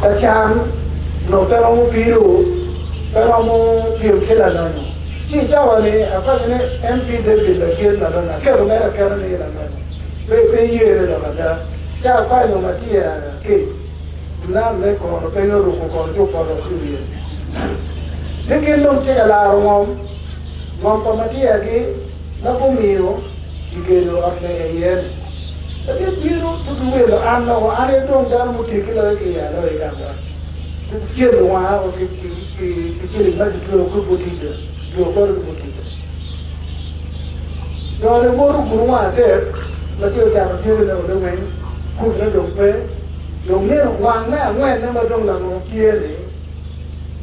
Tacham, no Peromo Piru, Peromo Piru Kilano. She Javani, a cousin MP David, the Kil Madonna, Kelomera Carani, pay year of that. Javano Matia, Kate. Now they call the Payoro for 2 part of 2 years. They can don't take a lot of Mamma Matia gay, Nabumio, you get up there a year. But if you don't do it, I know I don't done particular Uganda. The children want to chilling back to a good potato, to a good potato. Now the more Guruma there, but you have given the way, who's not to pay. Don't never one man, when never don't know clearly.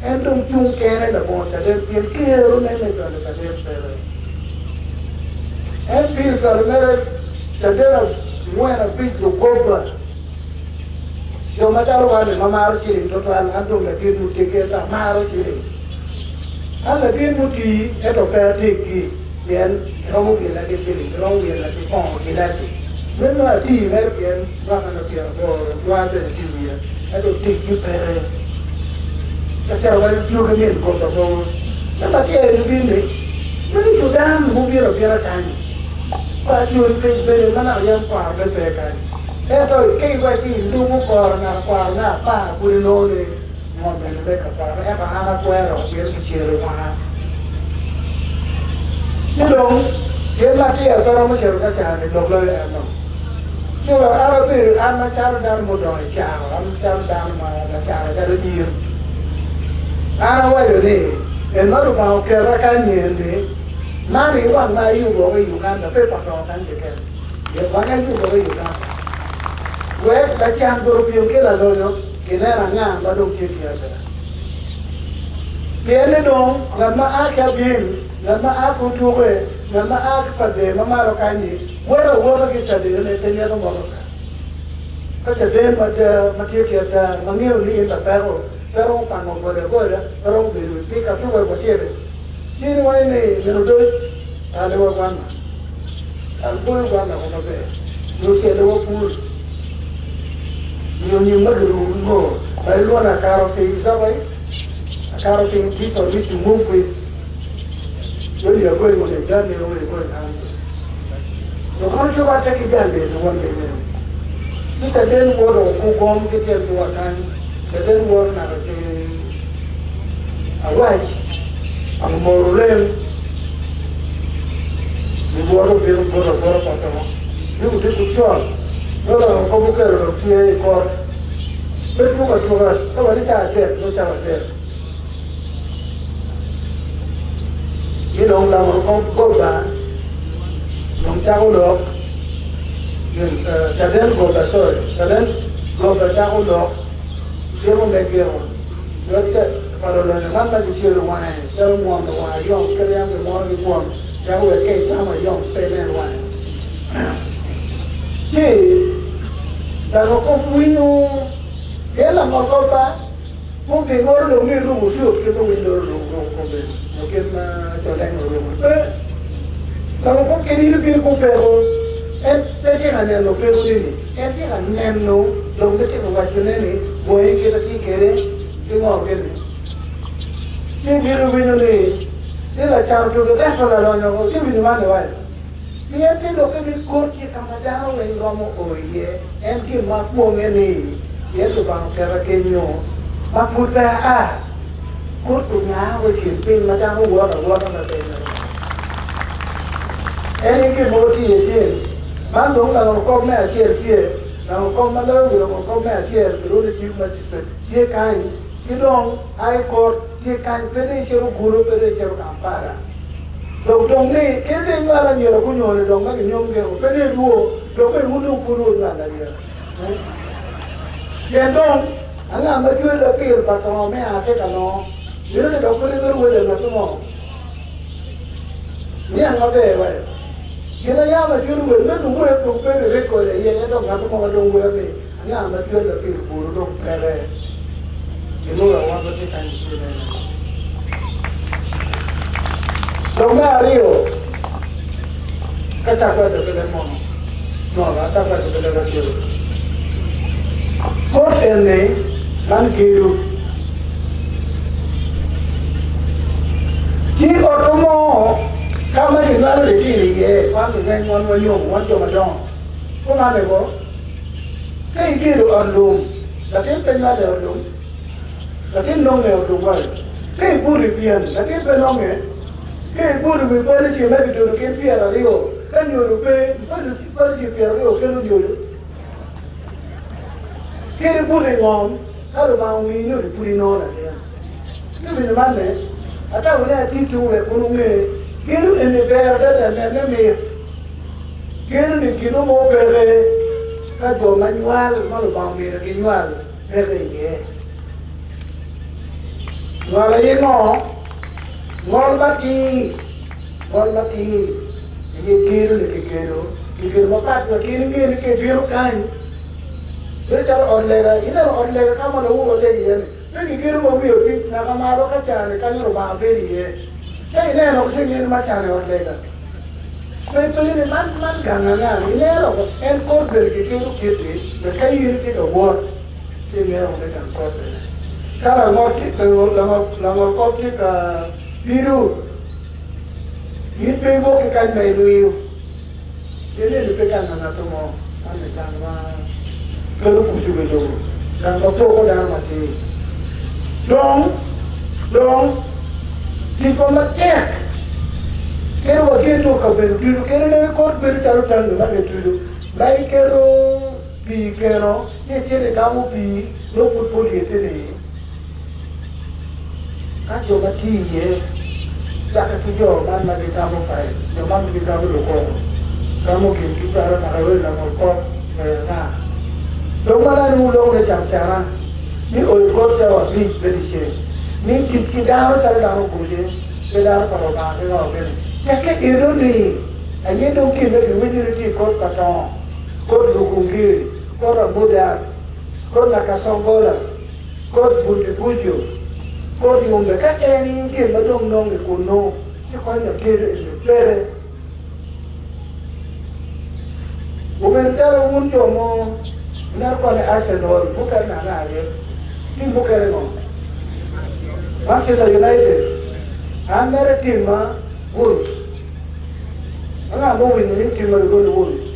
And don't soon carry the bones and then feel clear on any kind of a day. And people are married, the when a big to go, no matter what, Mamma chilling, total, and don't let people take it a mile chilling. And the people tea at a pair take then wrong like a chilling, wrong like a pond, elastic. When I tea, American, one and a pair or 200 years, I don't take you pair. That's how I do the milk of the bowl. And I tell you, when you damn who will appear a time. But you will take very young part of the pair. That's all came by the do for an aqua, not far, putting only more than the back of our ever have a square of the cheer of one. You know, you're not here, but almost every time you don't know. So I will I'm a child down Modon, child, I'm down my child, I got a deal. I know what you need, and not about Karakani. Money one by you go away, Uganda, paper from Antican. Yet one I do go away, Uganda. Where the child go to kill a dono, Kinera, but don't take care of that. Piano, Lama Aka Bim, Lama Aku to away, Lama Akpade, Mamma Kani, where a woman is a deal, and the other one. Such a day, but Matia, Manili in the barrel, Ferro Pano, Goda, Ferro will pick up 2 whatever. See the way they do it, and they were one. And poor one of the you said they were poor. You knew Magoro more. I learned a car of things that way. A car of things, this or which you move with. When you are going on a journey, you're going answer. So how should I take it down there, the one day? Mr. Den word of who come to tell you what time, the Den word a watch. Ang morulen, di buoro biru buoro patama. Yung di kutsol, wala ang kabukero ng tiya ikor. Betul betul, kalau ni cakap dia, tu cakap dia. Ini dong dalam korban, dong cakap dok, caden korban sorry, caden korban cakap dok, dia pun berkira. Dia para los demás me dijeron, "Why? Pero mundo, why? Yo quería que muera mi cuerpo. Ya voy que estamos yo peleando, why?" Sí, pero como vino, él la mocopa, un vigor de un hilo museo que no vino no que me cholen pero como quería que con perro, él te llega lo pero dime, él llega neno, donde te lo va a tener, voy que aquí quiere, que no quiere. Si biru ni, dia la cara tu kita solat orang si biru mana wai. Dia tu lokal ni kurci kamadaro yang ramu oye, enti makmum ni, dia tu bang kera kenyo, makuta kurtu nyawa kimpin madaro wara na tena. Ini ke moti ye, mandong lang kau me asyir ye, lang kau mandong lang kau me asyir, terus chief magistrate, ye kain, kidong high court. Dia kan pede seru guru pede seru kampara. Dong ni kede ngala ni aku nyore dong ngi nyom ke pede duo dong pe hulu puru ngala dia. Ya dong anga ma jual apir patamo me ate kano. Dia dong pede beru de na tumo. Ni anga be wa. Kira ya ma jual we me du we dong pede re ko le ye dong ngatu mo dong we me. Anga ma jual apir puru dong pede. Ilo la wa te kan ni. Domba Rio, kacau ada telephone, no, kacau ada telephone. Kort ini, man kiru ki otomo kama ni nalo le tini ye kwa ngai ngon wan to madong ko mane ko kai kiru orlum lakin penwa le orlum lakin nong le orlum wa kai buri pian lakin penong e kai buri mi pole si me do ke pian rio kan yo pe pole si pian rio ke lu yo kai buri ngon kalau mau minum di purino lah dia. Itu bila mana? Atau boleh titu ekonomi. Kira ini berada dalam ni. Kira ni kira mau beri. Kalau manual malu bang beri manual beri ye. Malu ye ngol mati. Ini kira ni kira makat kira ke biru kain. Jadi kalau orlega, ini orlega kamu lalu orlega ni. Jadi kira mau biar nak kamaro kacang, kanyu rumah beri ye. Jadi ini orang sini macam ni orlega. Tapi ini man gangan ini orang kor beri kira kiri, mereka ini kita buat. Ini orang mereka kor beri. Kalau langor kor kita biru, ini pego kita melu. Ini dipegang anak tu mau, ane kanwa. Kalau puju betul, dan doktor ko dah mati. Dong, tipe macam, kero waktu kau beru, kero ni kau beru caru tandu, nak beru. Baik kero, ni ciri kamu pi, lo put itu ni. Kajo mati ye, tak ketujuh, mana di kamu file, mana di kamu lokor. Kamu kita orang nak awal nak lokor, nah. Domala nu lo le chamchara ni oi ko chawa bi bedise ni kitidaro chalano buje bedaro paroga de no be ke edo ni anye do ki be winiti ko paton ko dukungi ko rabuda ko nakasongola ko bujo ko yumbe ka eni ki madong nong ko no ti ko ya kere pere Umentaro unjo mo Benar kau ni Arsenal bukan nak dia, tim bukan lagi. Manchester United, anda tim mah Wolves. Anak mau ini tim mana Wolves.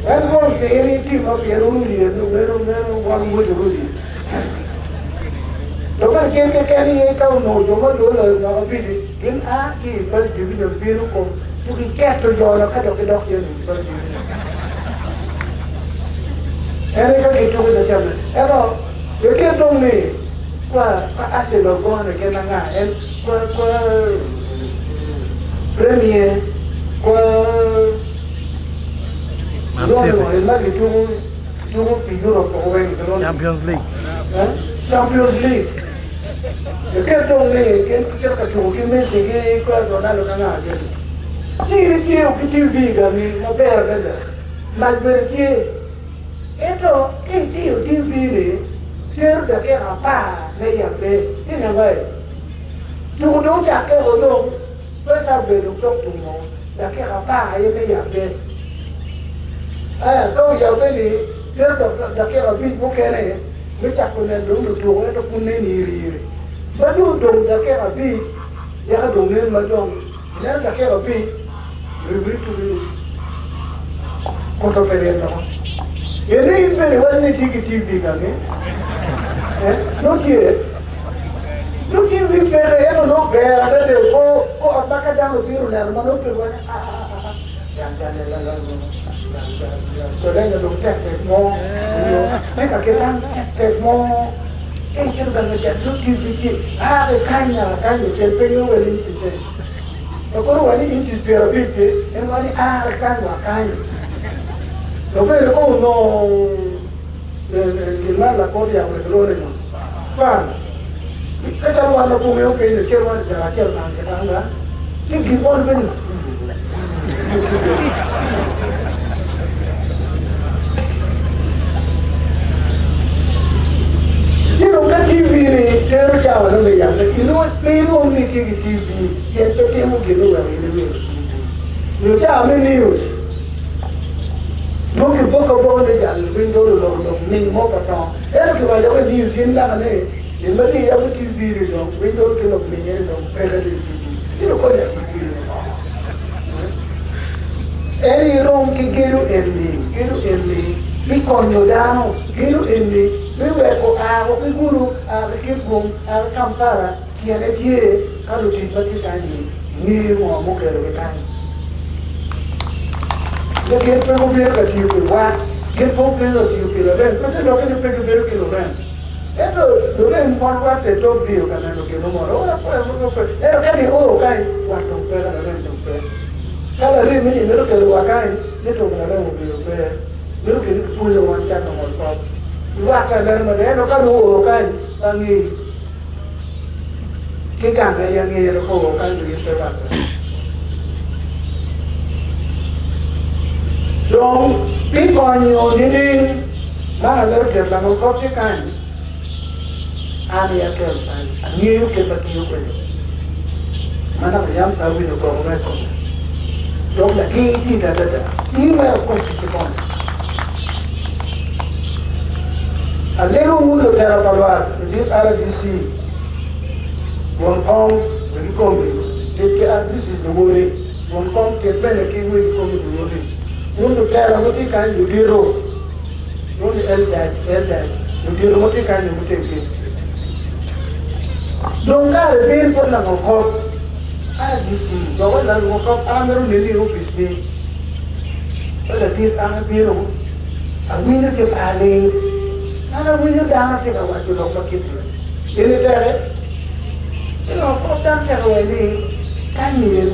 Dan Wolves ni ini tim apa yang Rudi, meru orang muda Rudi. Lepas kau ni kau no, cuma dulu nak beli, kan aki first division biru kau. Bukan kereta jualan kadang-kadang yang ni. Ini kan itu kita cakap. Kalau kita dong ni, kau asal kau nak kena ngah, kau premier, kau lagi tunggu Europe kau yang Champions League. Champions League. Kita dong ni, kita tunggu kita Messi, kau Ronaldo ngah jadi. Ciri o que te viga ni na berga, mas berque, então quem tio te vire, ter daqui a pá, nem a pé, e não vai. Tu não já quer o dom, vai saber o que tu não, daqui a pá, e nem a pé. Então já vem ter daqui a bit buquere, me já conhece o tu, eu tu nem iri. Mas o dom daqui a bit, já dom nem mas dom, já daqui a bit. Review to Koto Perena. Ini ini TV kan? No TV perena no bera ada deh. Ko apa kadang biru lah, mana tu buat jangan lah. Soalnya dong tek mo, mereka kita tek mo. Kita dah jadi TV. Kanya tempenya welin sih. Kalau wali inti berabiti, wali kan wakai. Tapi kalau no, gimana Korea bergelore no, fan. Kalau wana punya oke ini cerita jalan nang kita ini gimana beni? Jadi orang TV ni, saya cakap orang yang Pelu ni TV, yang petemu gini orang ini TV. Ni cakap news. Mungkin buka window the gal window lo min mo ka ta e ke ba le ni fin da ne e ma di ya ti vi ro window ke lo min ne do pe le di lo ko ya ti vi eri rom ke geru enni mi konyo dano geru enni mi we ko a ko guru a ke gum a kampara tiene tie kalu ti pati tani ni mo ke ro tani le ke pe ko be ka ti ko wa ke po ke lo ti ko lo ren pe lo ke pe ke be ke lo ren eto lo ren por wa te to vio kana lo ke no mo ora po ero ka ni o kai wa to pe la ren to pe kala ri mini mero ke lo akai ne to na ren mo be pe mero ke ni pu lo wan ka no mo pa wa ka ler mo de no ka do kai tangi ke ka ga yang ye lo ko ka ni pe ba donc pi konyo ni ma ler ke ba ko ke kan ani ya ke ani yo ke ba ti yo ko mana yam ta wi no ko me ko donc la ki da ni ma ko ki ko alero uno terra palwar di RDC one com we come it ke RDC the wori one com ke pele ki we come the wori uno terra moti kan di diro uno elda di diro moti kan di moti donc ka ben por la ko RDC do wala ko amero ni office ni wala di ang biro ang wino ke paling ana winyo dana ke ka watu lo pakitu ini tere ino ko dan tere ni kani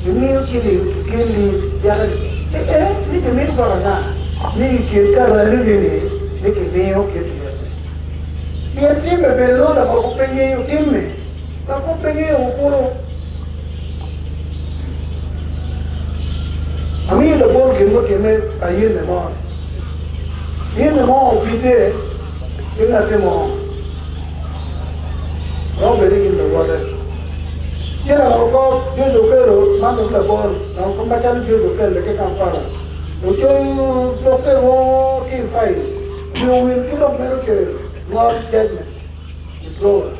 ni uchili kini ya ni ke mi ko na ni ke ka ru ni ke me o ke ni timme bello da ko penye yo timme ka ko penye yo ko ami da bol ke mo ke me ayen ne mo in the mall, we did. In that mall. Nobody in the water. You know, go to the man of the ball. Now come back and do the girl, the campana. You look at all in fight. You will kill a miracle, not judgment. You go.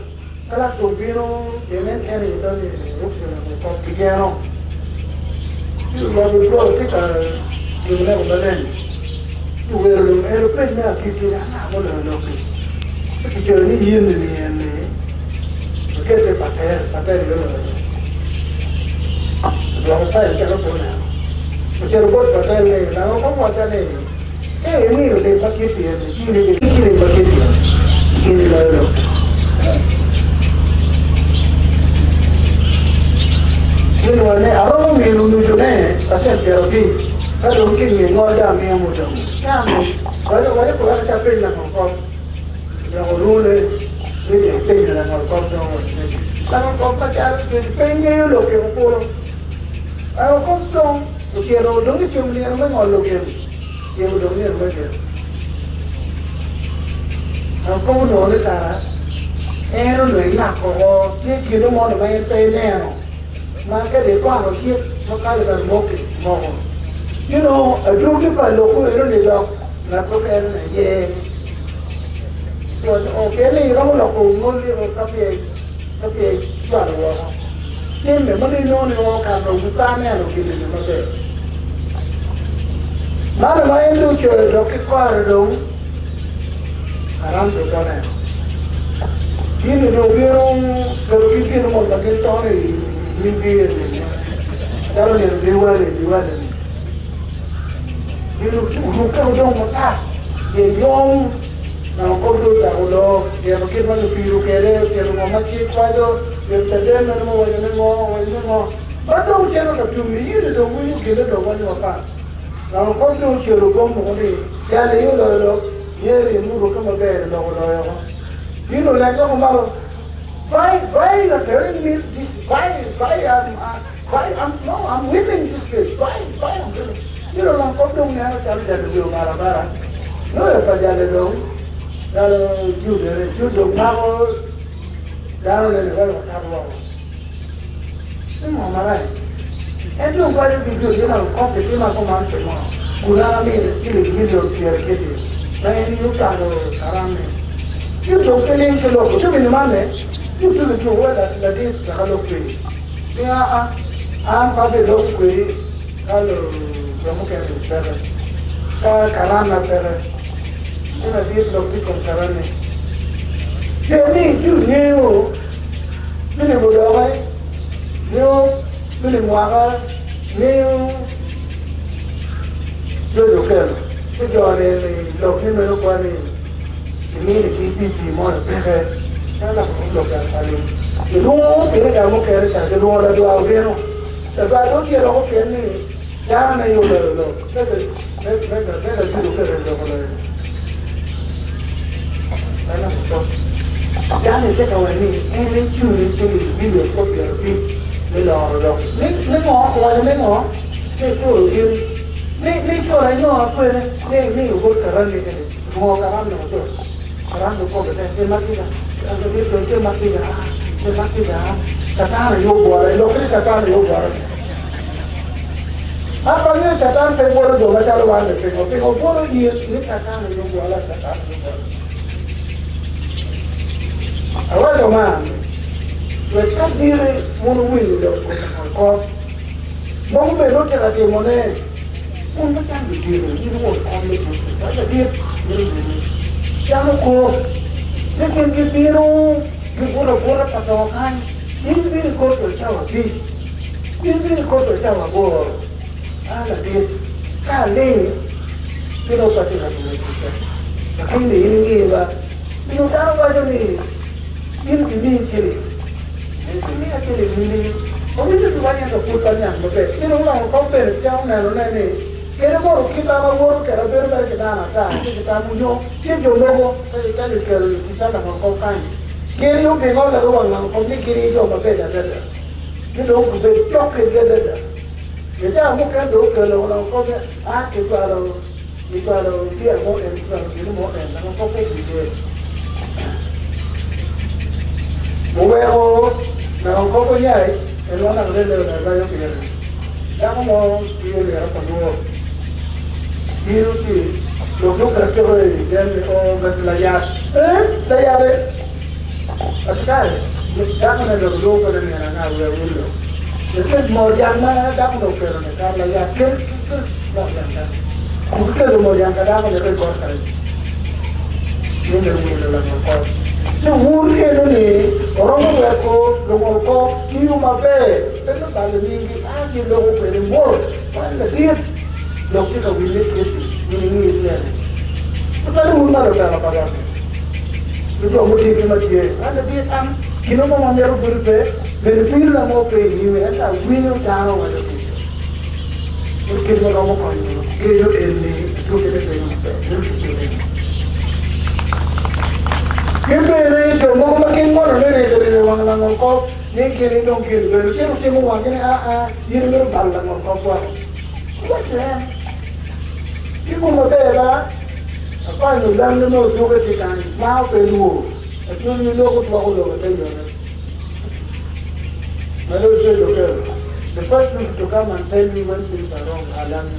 Collect to Bino, and then any done in the roof of the piano. You have to go take a you never believe. Where the aeroplane now kicking out of the local. It's only in the end. Get the patel, the outside California now. But you're good patel, now come what I name. Hey, me, they bucket here, the chili bucket here, in the local. You know, I don't mean to name, I said, Baruli. Kalau mungkin ngol dah me mudah. Ya, kalau ko ada capek nak ngol. Yang ulun ni pengen nak ngol tu. Kalau kau pacar pengen lo ke ko. Kalau kau dong, uciero dong ni cuma ni orang ngol lo ke. Dia dong ni orang ke. Kalau kau no ni cara, lo nak ko, dia kira mau main pengen. Maka dia kau harus siap, maka dia mau. You know, a drug by local really dog, not look at yeah. So, okay, you don't look only or copy, Tim, the money known in all kinds of Butania or killing the mother. Madam, I am doing a rocket corridor around the corner. You know, we don't keep him on the Giltoni, Mindy, Carolyn, you were. You come down with that. You're young, now go to Dollo, you have a kid on the Piruke, you have a machi father, you have the den and more. But don't tell it to me, you don't win, you get it over your path. Now come to Cherubom, tell you, nearly move come a bed, you know, like no matter. Why you're telling me this? Why I'm winning this case. Why I'm winning? You know, I'm going to do Marabara. No, if I did it, you do now, down in the very Calo. You know, my right. And you got to be good, you know, competition of command tomorrow. Gulana million per kitty. Then you can Karame. You don't pay into local. You mean money? You do it to what that is the Calo query. Yeah, I'm probably low query. Calo, Ramuka, better. Karana, better. In a deep local Karane. They need you new. Finibudoy, new Finimuaga, new Dodoth. The Jordan, Documentaries, the meaning more better. Look at Ali. The room, the door of the Albino. The Bato, you know, Kenny, down a look. Better do the Dan take away me, any tune, video copy of it, the Lord. Make more, while they more, they told him. Make sure I know me go to run it, walk around the corner, the Makiga, and the little Makiga, Satana, your boy, look at Satana, your boy. After you Satan, pay more than what I want to pay, okay, for 4 years, you Satana, your boy, I want a man, but can't really want to win the court. Don't be looking at your money. Un macam begini, ini orang kami tu, ada dia, jangan kau, dia kena biru, gula patawakan, ini biru kau tu cawa bi, ini biru kau tu cawa gol, ada dia, kaling, biru pati lagi kita, begini ini lah, biru taruh baju ni, ini cili, ini cili ini, orang itu banyak tu pulpannya, betul, ini orang kau berjauh mana ni. Keremo kita mau kera beru kita nak kita munyo dia jomblo kita kita nak kau kan kiri yang dengar lalu orang kau ni kiri jo berbeda beda ni dong kubed cok kerja beda jadi aku kan dong kalau orang kau ni kita dia mau kita mau nak kau pergi dia mau nak kau punya itu orang ada banyak orang jangan mau dia lihat apa Biru sih, logo kerja boleh, dan layar, layar, asalkan, jangan ada logo pada ni anak awal dulu. Jadi mau jangan dah mau kerana kan layar ker, nak jangan. Bukan mau jangan dah mau kerana kau kan. Ini dalam kau. So mungkin ni orang orang kau kiu mabe, tapi kalau ni kita logo kerana mana dia. Look at the winning here. But I don't know about that. You don't take him much here. And the Vietnam, you know, on their good pay, when the people are more paying you, and I win down over the people. You can go on, give you in me, took it in Give me a range of more looking more than one along call, they get it, don't kill, but you can't see one, you know, Balang on copper. What the hell? People are there, I find the land no geography can now pay more. I tell you, look at all over the first people to come and tell me when things are wrong are young.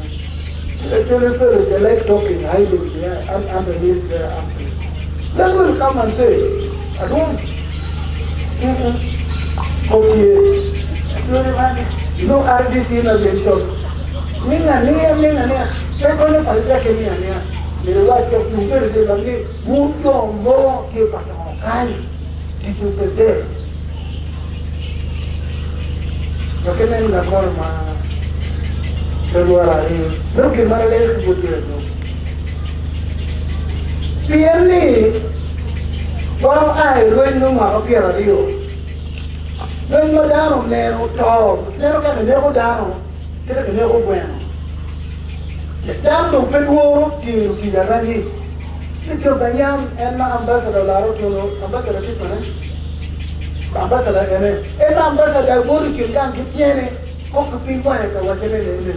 Actually, they like talking, hiding there, underneath their armpit. They will come and say, I don't. Okay. You know, RDC in a big shop. Minga. Saya kau ni pasal kemia ni. Bila kita jumpa di dalam ni, muncul mo kita pakai itu berde. Bagaimana nak korma keluar hari? Mungkin mana lagi butuh itu. Pian ni, orang ay luin rumah pian radio. Luin madano nero top, nero kan nero dano, tidak nero bueno. Dan dong penuh di jalan ni. Itu banyak enak ambassador lalu tu ambassador kita ni. Ambassador ini, ambassador baru kita ni. Kok kepingin ya kalau kita ni.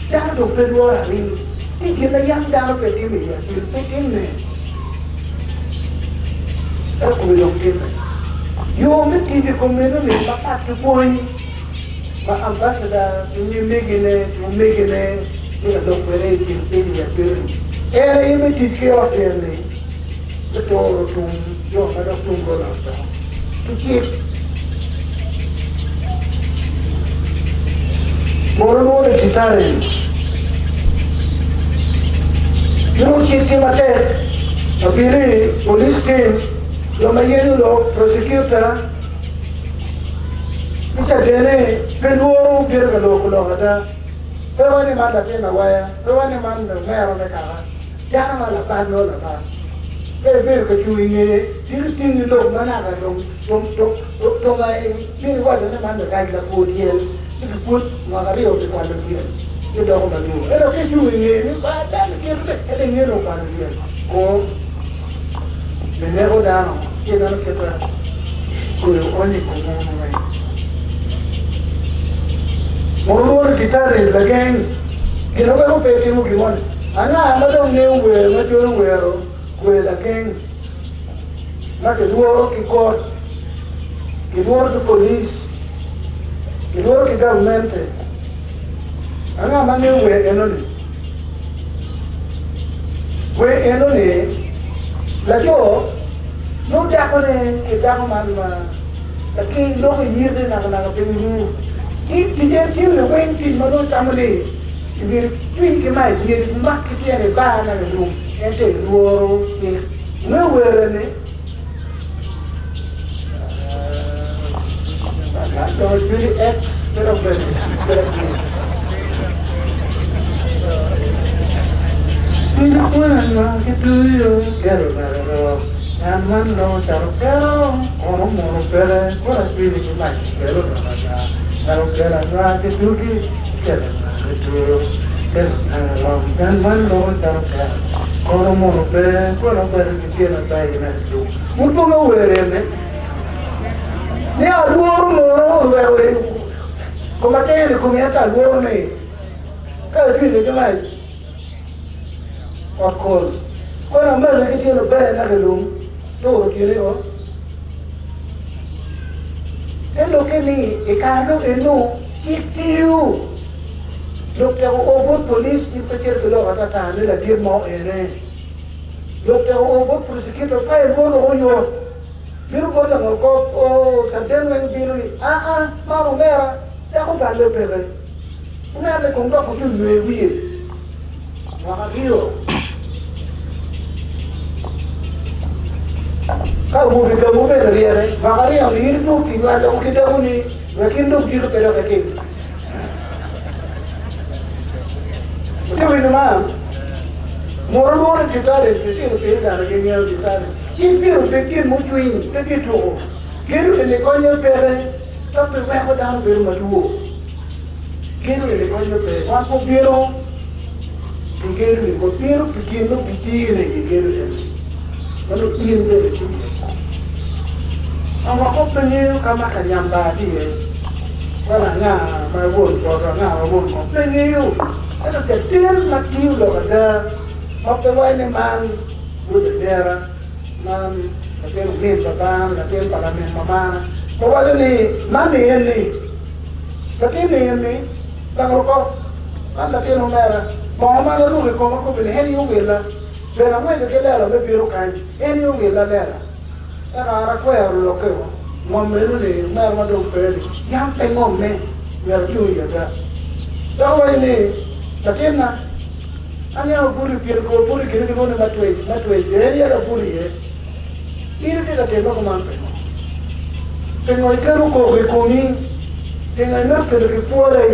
Dan dong penuh hari. Ini kita yang dah pergi ni ya, pergi ni. Aku bilang kita. Yo mesti dikomendo ni, bapak tu pun. Ambassador ini begini. Kita Documentaries tin ya Baruli. Era ini tiki orang ni, Batoro tum, yo ada tum bola tu. Tu Moro Documentaries. Yung city mate, apili, police team, yung mayen lo, prosecutor, bisa dene, penuh biar kalau ada, pero ni mana lagi nawaya, pero ni mana merah mereka, jangan malah panu lah, biar kecuali ni tinggi lo mana kan, dong ay, ni wajah ni mana kaya la podiel, jadi put magari opi kuala dia. Kita orang baru. Ada kecuali ni pada kita ada ni orang baru dia. Ko, benar dah. Kita nak kita kau ni kau mana? Moro Documentaries lagi. Kita kalau pergi mu gimana? Anak ada ni uwe, macam uwe lagi. Nak kedua orang ke court, kedua orang ke polis, kedua orang ke government. Anga mane we enoni la jo no dakone ke dako manma taki lo yirde na pingu ki tije ki le wen ki mo do tamale ibir twin ke mai ni mak ki tiene ba na lu ente luoro ki no werene do really ex pero Tidak pernah gitu yo, kero, nyaman lo kero, orang mau bere, orang pilih cuma kero, kero nggak gitu kero, nyaman lo kero, orang mau bere gitu apa ini itu, untuk lo bere ni ada orang bere, kemarin ni kemana ada orang ni, kalau pilih cuma Acoli. Quando a mãe que tinha no pé na relum, todo tinha o. Ele que ni e carro e no chitiu. Dokter obot polis di pecer selo kata tani la dir mau ene. Dokter obot prosecutor fai bono oyo. Biru bola ngolko o kaden wen biru ni. Maro mera. Ya ko balle pere. Una le konga ko tu lewi. Maka bio. Kau mau bergabung dari mana? Makanya yang hidup di mana kita ini, makin hidup di luar negeri. Macam ini mah, moro kita ada di sini ada yang kita ada. Simpir bikin mucuin, bikin tu. Kira ini kau yang pere, tapi mereka dah bermadu. Kira ini kau yang pere, aku biru, pikir ni, kau biru pikir ni kira ini. Kalau kian dia tu, awak kau penyu kama kanyamba dia, kalau ngah mawon, kalau ngah mawon kau penyu, itu jadi mati loh ada, waktu ini man buat daerah, man tapi min bagan, tapi parlamen mama, kalau ini mana ini, tapi ini, kalau kau, kan tapi nomor, mama lalu kau beli ini juga. Bena mwe ke lela be biro kan eni unge la lela ara ko ya lo ke mo me ni ma do pe yang pe ngom me ya chu ya da wa ni takena anya puri pir ko puri kene ko na matwe eri ya puri e iri te la te no man pe no ikeru ko ko ni tenga na ke ke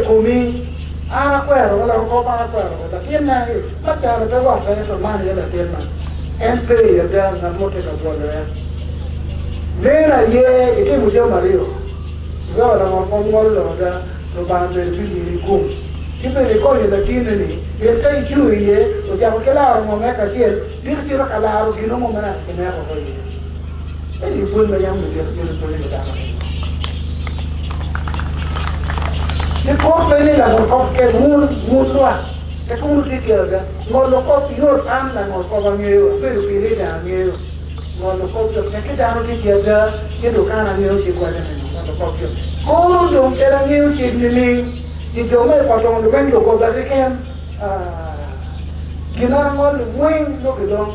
komi Ara kuero, wala ko para kuero. La tienda ahí, mata la pegó, que eso más de la tienda. Entre ya ya na mote ka bola. Vera ye, ite mujo mario. Yo la mo ngol lo da, lo ba de bi ko. Kibe le ko ni la tienda ni. Ye kai chu ye, o ja ko la mo me ka siel, dir tiro kala ro gino mo mena ke me ko ye. E bun me yam de ke so ni da. Ni ko ni la ko ke mun loa. Ke ko mun ti ke ga. Ngol ko yor am la ngol ko ba ngeo, pe ru pi da ngeo. Ngol ko to ke da ro ti ke ga, ye do kana ngeo si ko da ni. Ngol ko ke. Ko do ke da ngeo si ni ni. Di do me pa to ndo ben do ko ba ke ken. Ginarangol, wing, look at them.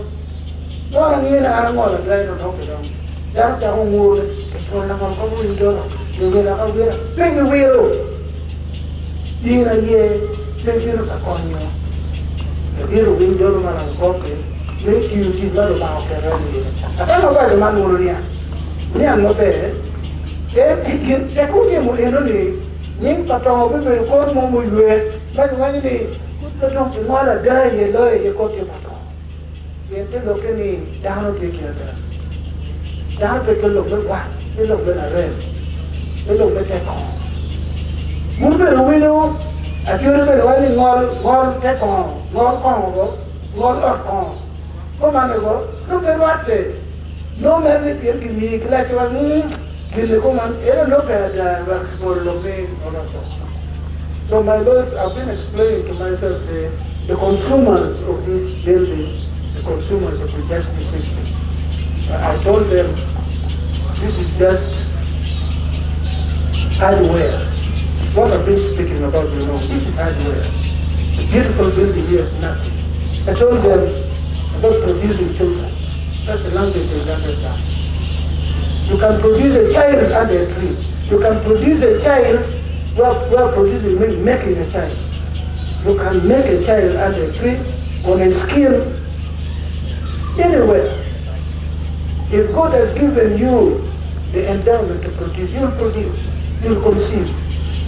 Don't need a rangol, a guy don't look at them. That's the whole world. It's all about how we do it. You will have a beer. Bring the wheel. Year a year, take you a conyo. The beer will do man and coffee. Make you keep not about a rally. I don't know why the man will react. Me, I'm not there. They could him in only. Ning Patong will call Momu, but when they don't want to die, you know, you got your Patong. You have to look at me down to take your down to look at what? You look at a red. You look at that con. Move the window, at your little more take on, more Congo, more con. Come on, look at what they. No man can be glad you are. Look at so my lords, I've been explaining to myself the consumers of this building, the consumers of the justice system. I told them this is just hardware. What I've been speaking about, you know, this is hardware. The beautiful building here is nothing. I told them about producing children. That's the language they understand. You can produce a child under a tree. You can produce a child where producing making a child. You can make a child under a tree on a skill anywhere. If God has given you the endowment to produce, you'll produce, you'll conceive.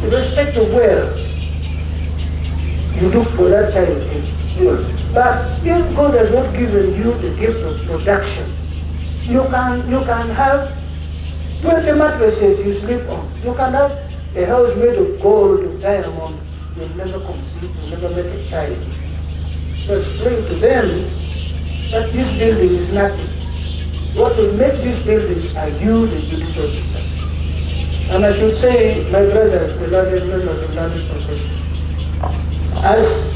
Irrespective of where you look for that child in. But if God has not given you the gift of production, you can have 20 mattresses you sleep on. You can have a house made of gold, of diamond. You'll never conceive, you'll never make a child. So explain to them that this building is nothing. What will make this building are you, the judicial officers. And I should say, my brothers, beloved members of the learned profession, as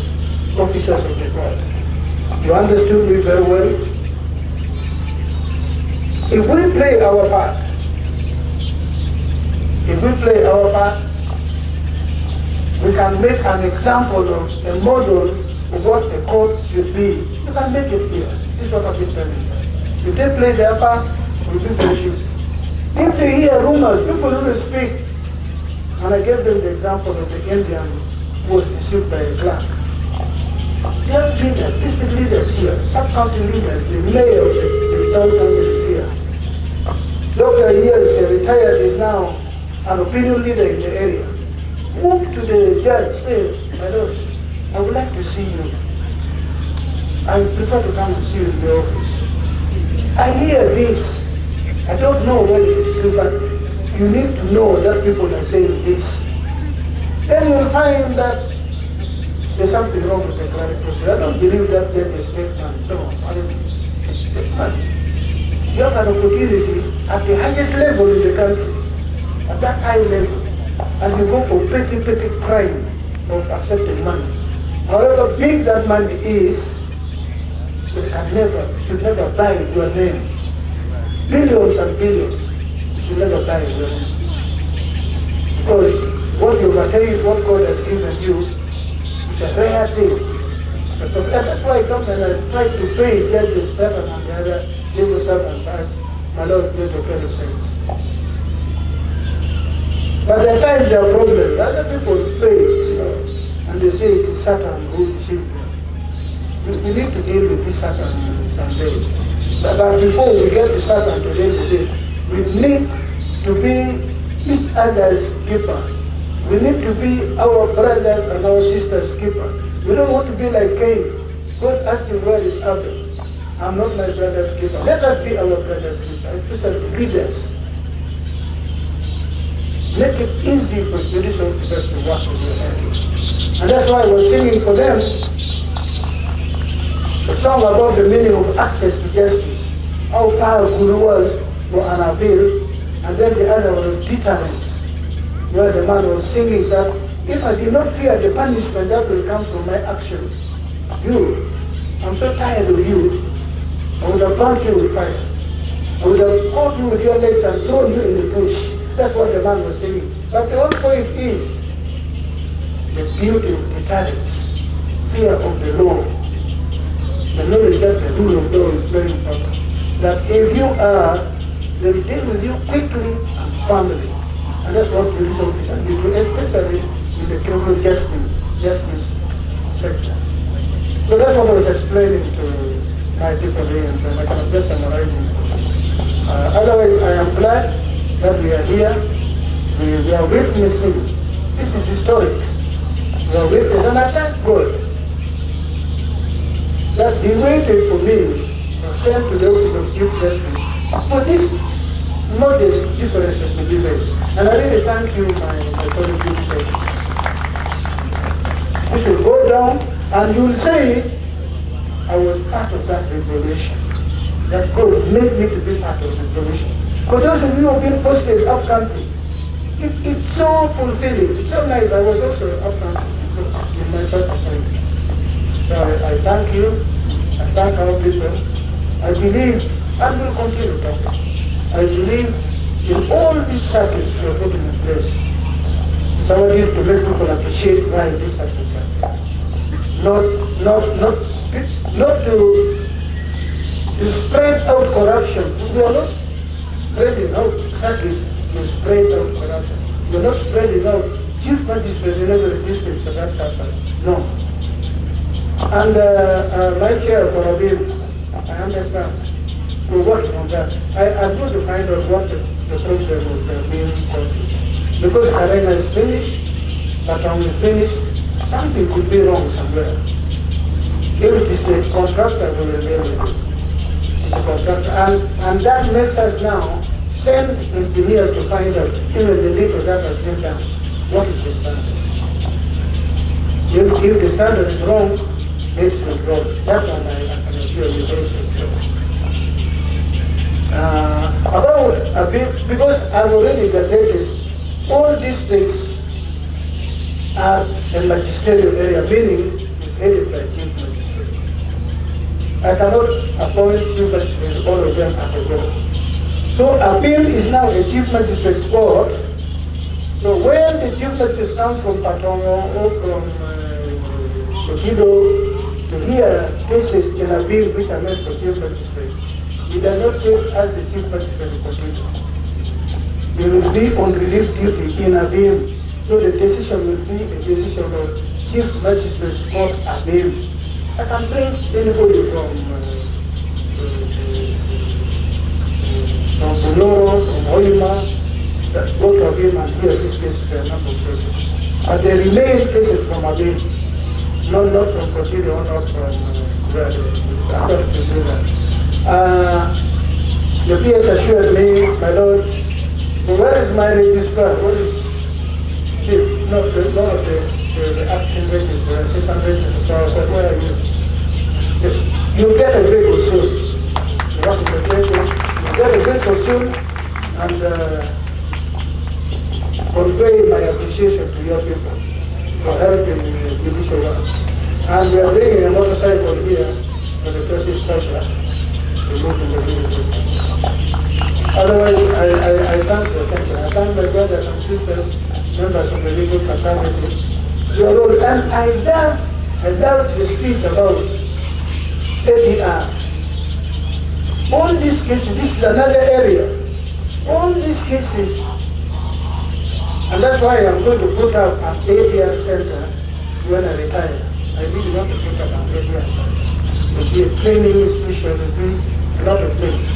officers of the court, you understood me very well. If we play our part, we can make an example of a model of what a court should be. You can make it here. This is what I've been telling them. If they play their part, it will be very easy. If they hear rumors, people will speak. And I gave them the example of the Indian who was deceived by a clerk. They have leaders, district leaders here, sub-county leaders, the mayor of the town council is here. Dr. here is retired, is now an opinion leader in the area. Move to the judge, say, my lord, I would like to see you. I prefer to come and see you in the office. I hear this. I don't know what it is true, but you need to know that people are saying this. Then you'll find that there's something wrong with the cleric process. I don't believe that judge is statement. No, I don't take money. You have an opportunity at the highest level in the country, at that high level, and you go for petty crime of accepting money. However big that money is, it should never buy your name. Billions and billions should never buy your name. Because what you've attained, what God has given you, is a rare thing. And that's why government has tried to pay judges better than the other civil servants, as my Lord Doctor said. But at times there are problems. Other people face, and they say it is Satan who deceived them. We need to deal with this Satan someday. But before we get to Satan to deal with it, we need to be each other's keeper. We need to be our brothers and our sisters' keeper. We don't want to be like Cain. God asked him, where is Abel? I'm not my brother's keeper. Let us be our brother's keeper, especially leaders. Make it easy for judicial officers to work with their hands. And that's why I was singing for them a song about the meaning of access to justice, how far Guru was for an appeal, and then the other was deterrence, where the man was singing that if I did not fear the punishment that will come from my actions, I'm so tired of you, I would have burnt you with fire. I would have caught you with your legs and thrown you in the bush. That's what the man was singing. But the whole point is the beauty of deterrence. fear of the law. The knowledge that the rule of law is very important. That if you are, they will deal with you quickly and firmly. And that's what police officers do, especially in the criminal justice sector. So that's what I was explaining to my people here, and I can just summarize it. Otherwise, I am glad that we are here. We are witnessing. This is historic. We are witnessing, and I thank God that he waited for me and sent to the office of Chief Justice for these modest differences to be made. And I really thank you, my fellow people. This will go down, and you will say, I was part of that revolution. That God made me to be part of the revolution. For those of you who have been posted up country, it's so fulfilling. It's so nice. I was also up country in my first appointment. So I thank you. I thank our people. I believe, and will continue talking. I believe in all these circuits we are putting in place. It's our duty to make people appreciate why these circuits are there. Not to spread out corruption. We are not spreading out circuits to spread out corruption. We are not spreading out chief magistrate in every district for that purpose. No. And my chair for a bill, I understand. We're working on that. I'm going to find out what the problem of the bill is. Because Aringa is finished, but when we finished, something could be wrong somewhere. If it is the contractor, we will deal with it. It's the contractor. And that makes us now send engineers to find out, even the little that has been done, what is the standard. If the standard is wrong, it's wrong. That one I can assure you, it's wrong. About a bit, because I've already gazetted, all districts are a magisterial area, meaning it's headed by chief magistrate. I cannot appoint chief magistrate, all of them at a go. So appeal is now a chief magistrate's court. So when the chief magistrate comes from Batoro or from Tokido to hear cases in a bill which are meant for chief magistrate, he does not sit as the chief magistrate in Tokido. He will be on relief duty in a bill. So the decision will be a decision of chief magistrate's court a bill. I can bring anybody from Banyoro, from Owiny, that go to a bill and hear this case for a number of cases. And they remain cases from a bill, not from Tokido, not from where the authorities do that. The PS assured me, my lord, so where is my registrar? What is chief? No, the acting registrar, assistant registrar. I said, where are you? You'll get a vehicle soon. You have to get a vehicle soon and convey my appreciation to your people for helping the judicial work. And we are bringing a motorcycle here for the person's shelter to move in the village. Otherwise, I thank your attention. I thank my brothers and sisters, members of the legal fraternity, your role. And I love the speech about ADR. All these cases, this is another area. All these cases, and that's why I'm going to put up an ADR center when I retire. I really want to put up an ADR center. There'll be a training institution, there'll be a lot of things.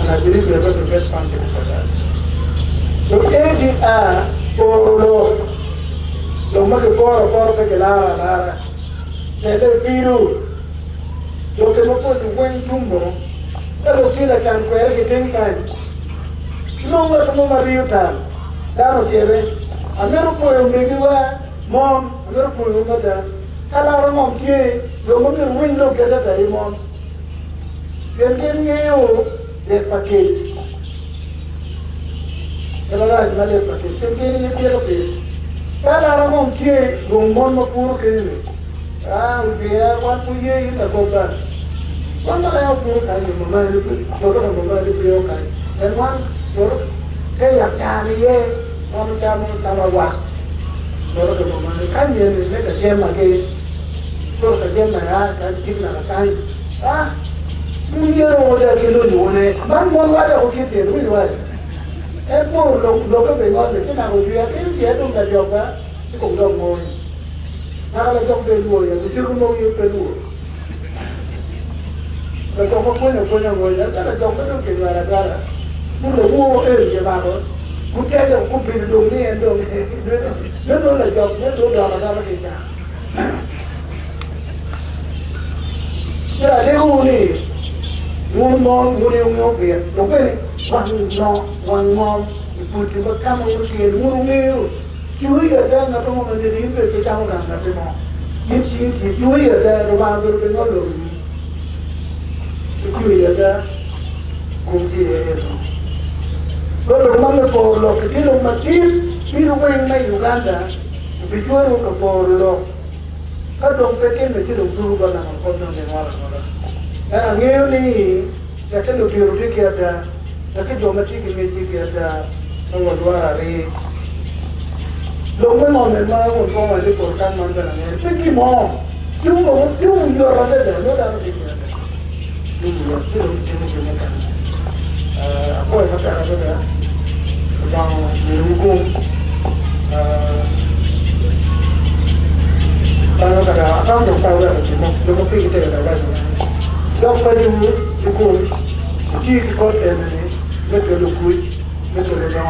And I believe we're going to get funding for that. So ADR, Polo, Lomaki Poro, Lara, Tele Piru, Lokemopo, Wayne Tumbo, Hello, Sila can query the 10 times. No, what Mario Tan, Dano Jere, Americo, Megiwa, Mom, Americo, Mother, Alarm, Kay, the woman window get at a mom. They're getting you. Their package. Kailangan na their package. Kaya niya piyero piyero. Kailangan mo kiye gumon mapuro kayo. Kaya wan po yun yung nagogan. Wan na kayo puro kayo. Mamali puro ka mamali puro kayo. And one puro kaya kaya niya. Wan kaya mo tamawa. Loro ke mama kan ye ne ka jema ke loro ka jema ya ka kidna ka kai mun ye ro da ke lo ni ne ban mon wa da ko ke te ru wa e po lo ka be ngon ke na ko ya ke ye dum da jo ka ko lo mo na la jo be lo ya ke ku mo ye pe lo ka ko ko na mo ya ka la jo ka no ke wa ra mun lo mo e je ba ko ku te lo ku bi do ni en do no la jo no do la ke ja ya de uni un mon un be lo bene one mom put the come over here un meal you ya da na to mo de ri pe ke ta mo na te mo yin si you ya da ro ba do be no lo you ya da ku ti e no lo ma me por lo que lo ma ti lo ven na Uganda bi tuoro ko por lo ka dong pe ke me ti lo tu ba na ko no ne wala era ngeo ni ya ke lo biro ti ke da ya ke jo ma ti ke da no dwara ri lo me no me ma ko ko ma le por kan man da ne pe ki mo tu yo ra da no da no ti ke da tu yo ti lo ti ne kan ko ma ka ra da dans les Rougon. Kalau kada akam yang tahu lah cuma pergi kita kada lagi. Dok baju Rougon, jadi ikut ini, mereka lukuj, mereka